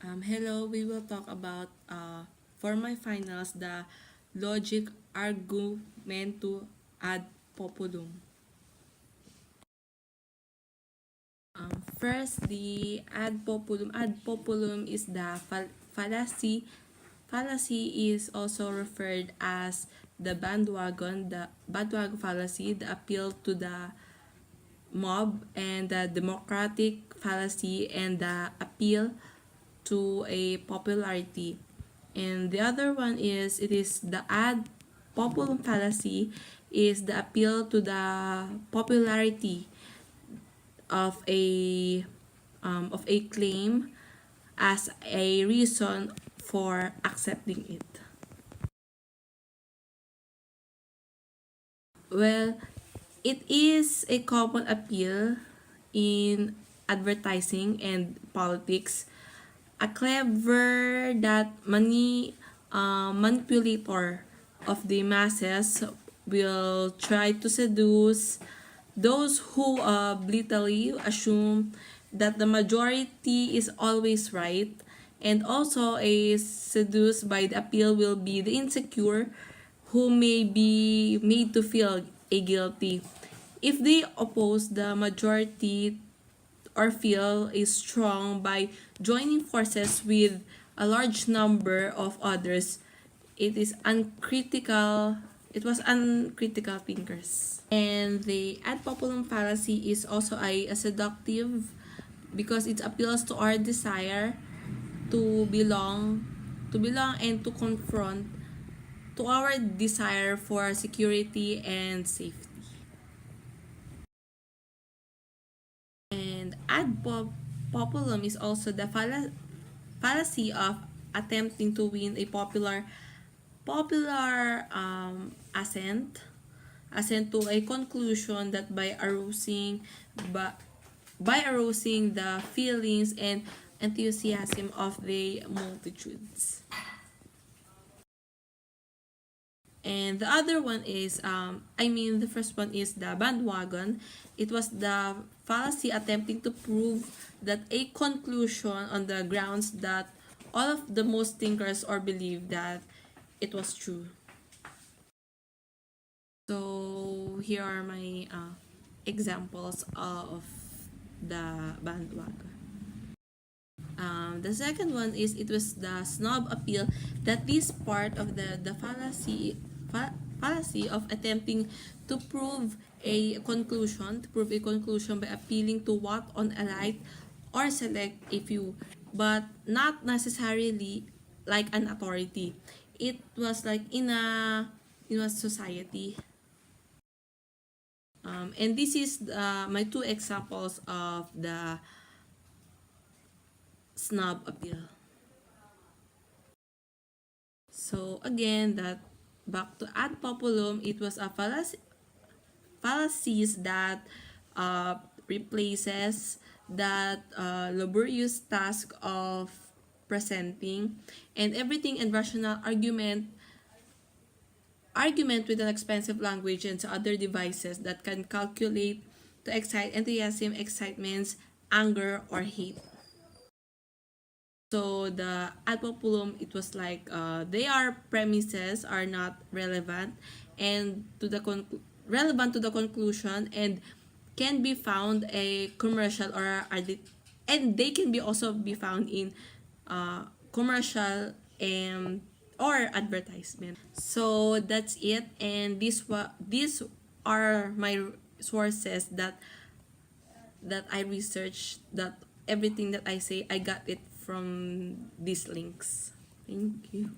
Hello, we will talk about for my finals the logic argument to ad populum. First, the ad populum. Ad populum is the fallacy. Fallacy is also referred as the bandwagon fallacy, the appeal to the mob, and the democratic fallacy, and the appeal to a popularity. And the other one is it is the ad populum fallacy, is the appeal to the popularity of a claim as a reason for accepting it. Well, it is a common appeal in advertising and politics. A clever that manipulator of the masses will try to seduce those who blithely assume that the majority is always right, and also a seduced by the appeal will be the insecure who may be made to feel a guilty if they oppose the majority or feel is strong by joining forces with a large number of others. It was uncritical thinkers. And the ad populum fallacy is also a seductive because it appeals to our desire to belong and to confront to our desire for security and safety. And populum is also the fallacy of attempting to win a popular assent to a conclusion that by arousing the feelings and enthusiasm of the multitudes. And the other one is, the first one is the bandwagon. It was the fallacy attempting to prove that a conclusion on the grounds that all of the most thinkers or believe that it was true. So here are my examples of the bandwagon. The second one is it was the snob appeal, that this part of the fallacy of attempting to prove a conclusion by appealing to what on a light or select a few, but not necessarily like an authority. It was like in a society. And this is my two examples of the snob appeal. So again, that back to ad populum, it was a fallacies that replaces that laborious task of presenting and everything and rational argument with an expensive language and other devices that can calculate to excite enthusiasm, excitements, anger, or hate. So the ad populum, it was like their premises are not relevant and to the relevant to the conclusion, and can be found a commercial and they can be also be found in commercial and or advertisement. So that's it, and these are my sources that I researched, that everything that I say I got it from these links. Thank you.